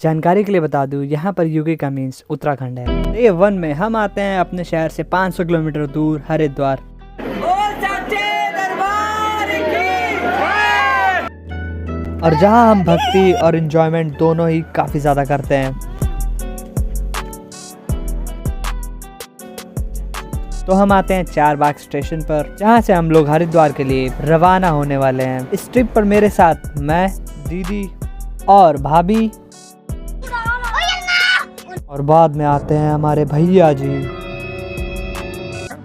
जानकारी के लिए बता दूं, यहाँ पर यूके का मीन्स उत्तराखंड है। डे 1 में हम आते हैं अपने शहर से 500 किलोमीटर दूर हरिद्वार। और जहाँ हम भक्ति और एंजॉयमेंट दोनों ही काफी ज्यादा करते हैं। तो हम आते हैं चारबाग स्टेशन पर, जहाँ से हम लोग हरिद्वार के लिए रवाना होने वाले हैं। इस ट्रिप पर मेरे साथ मैं, दीदी और भाभी, और बाद में आते हैं हमारे भैया जी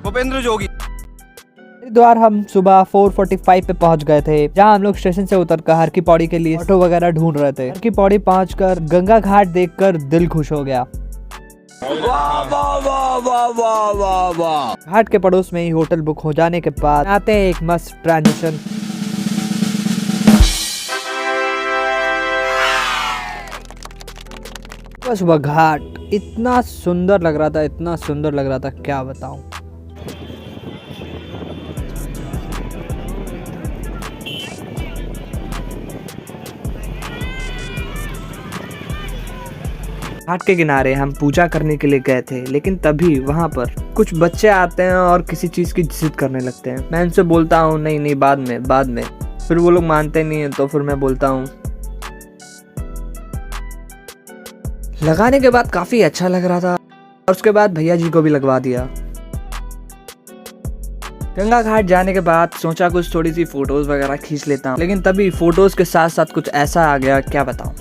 भूपेंद्र जोगी। हरिद्वार हम सुबह 4:45 पे पहुंच गए थे, जहां हम लोग स्टेशन से उतरकर हर की पौड़ी के लिए ऑटो वगैरह ढूंढ रहे थे। हर की पौड़ी पहुंचकर गंगा घाट देखकर दिल खुश हो गया। वाह वाह वाह वाह वाह वाह वाह। घाट के पड़ोस में ही होटल बुक हो जाने के बाद आते हैं एक मस्त ट्रांजिशन। सुबह घाट इतना सुंदर लग रहा था, इतना सुंदर लग रहा था, क्या बताऊं। घाट के किनारे हम पूजा करने के लिए गए थे, लेकिन तभी वहाँ पर कुछ बच्चे आते हैं और किसी चीज की जिद करने लगते हैं। मैं उनसे बोलता हूँ नहीं नहीं बाद में। फिर वो लोग मानते नहीं है, तो फिर मैं बोलता हूँ। लगाने के बाद काफी अच्छा लग रहा था और उसके बाद भैया जी को भी लगवा दिया। गंगा घाट जाने के बाद सोचा कुछ थोड़ी सी फोटोज वगैरह खींच लेता हूँ, लेकिन तभी फोटोज के साथ साथ कुछ ऐसा आ गया, क्या बताऊं।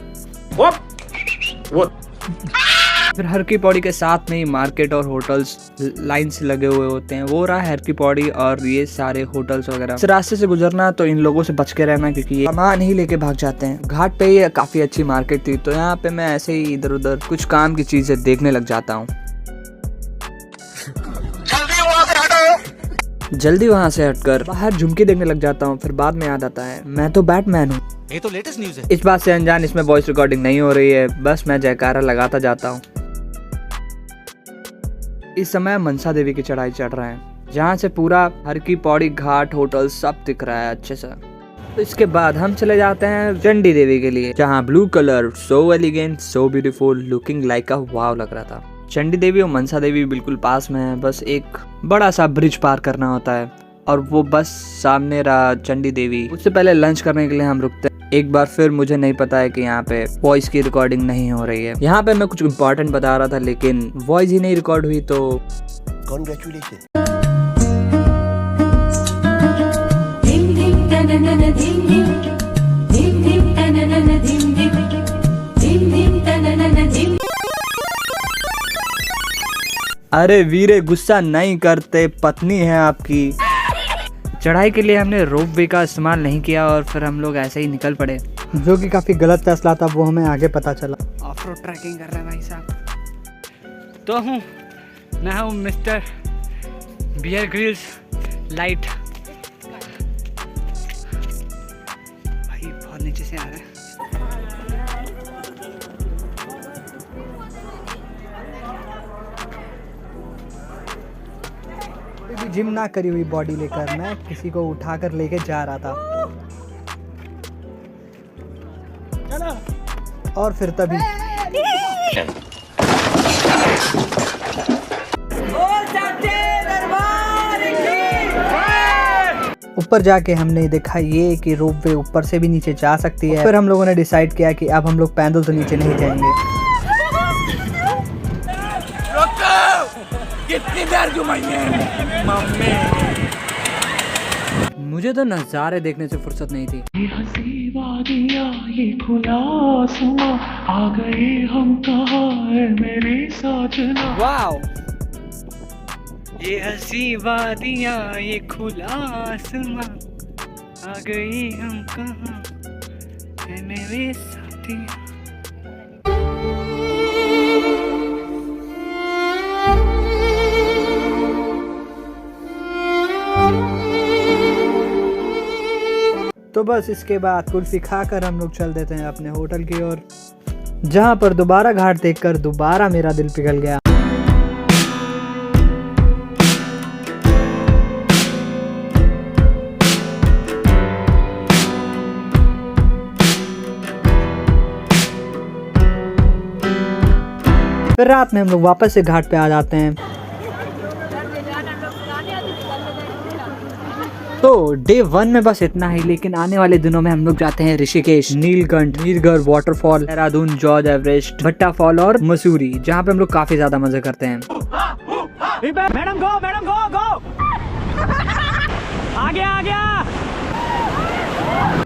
फिर हर की पौड़ी के साथ में ही मार्केट और होटल्स लाइन से लगे हुए होते हैं। वो रहा हर की पौड़ी और ये सारे होटल्स वगैरह। इस रास्ते से गुजरना तो इन लोगों से बच के रहना, क्योंकि ये सामान ही लेके भाग जाते हैं। घाट पे ही काफी अच्छी मार्केट थी, तो यहाँ पे मैं ऐसे ही इधर उधर कुछ काम की चीजें देखने लग जाता हूँ। जल्दी वहाँ से हटकर बाहर झुमकी देखने लग जाता हूँ। फिर बाद में याद आता है मैं तो बैटमैन हूँ। ये तो लेटेस्ट न्यूज़ है। इस बात से अनजान इसमें वॉइस रिकॉर्डिंग नहीं हो रही है, बस मैं जयकारा लगाता जाता हूँ। इस समय मनसा देवी की चढ़ाई चढ़ रहे हैं, जहाँ से पूरा हर की पौड़ी घाट होटल सब दिख रहा है अच्छे से। तो इसके बाद हम चले जाते हैं चंडी देवी के लिए, जहाँ blue colour so elegant so beautiful looking like a wow लग रहा था। चंडी देवी और मनसा देवी बिल्कुल पास में है, बस एक बड़ा सा ब्रिज पार करना होता है और वो बस सामने रहा चंडी देवी। उससे पहले लंच करने के लिए हम रुकते हैं। एक बार फिर मुझे नहीं पता है कि यहाँ पे वॉइस की रिकॉर्डिंग नहीं हो रही है। यहाँ पे मैं कुछ इम्पोर्टेंट बता रहा था, लेकिन वॉइस ही नहीं रिकॉर्ड हुई, तो कांग्रेचुलेशन। अरे वीरे गुस्सा नहीं करते, पत्नी है आपकी। चढ़ाई के लिए हमने रोप वे का इस्तेमाल नहीं किया और फिर हम लोग ऐसे ही निकल पड़े, जो कि काफ़ी गलत फैसला था, वो हमें आगे पता चला। ऑफ रोड ट्रैकिंग कर रहे हैं भाई साहब। तो मैं हूँ मिस्टर बियर ग्रिल्स लाइट। भाई बहुत नीचे से आ रहा है। जिम ना करी हुई बॉडी लेकर मैं किसी को उठाकर लेके जा रहा था, और फिर तभी ऊपर जाके हमने देखा ये कि रोपवे ऊपर से भी नीचे जा सकती है। फिर हम लोगों ने डिसाइड किया कि अब हम लोग पैदल तो नीचे नहीं जाएंगे। कितनी देर घुमाइए मम्मी। मुझे तो नज़ारे देखने से फुर्सत नहीं थी। ये हंसी वादियाँ ये खुला आसमां, आ गए हम कहाँ है मेरे साजना। वाओ, ये हंसी वादियाँ ये खुला आसमां, आ गई हम कहाँ है मेरे साथी। तो बस इसके बाद कुल्फी खाकर हम लोग चल देते हैं अपने होटल की ओर, जहाँ पर दोबारा घाट देखकर दोबारा मेरा दिल पिघल गया। फिर रात में हम लोग वापस से घाट पे आ जाते हैं। तो डे 1 में बस इतना ही, लेकिन आने वाले दिनों में हम लोग जाते हैं Rishikesh, Neelkanth, Neelgarh waterfall, Dehradun, George Everest, Bhatta fall और मसूरी, जहाँ पे हम लोग काफी ज्यादा मजे करते हैं। मैडम गो आ गया।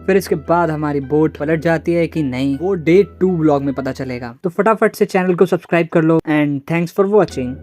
फिर इसके बाद हमारी बोट पलट जाती है कि नहीं, वो डे 2 ब्लॉग में पता चलेगा। तो फटाफट से चैनल को सब्सक्राइब कर लो एंड थैंक्स फॉर वॉचिंग।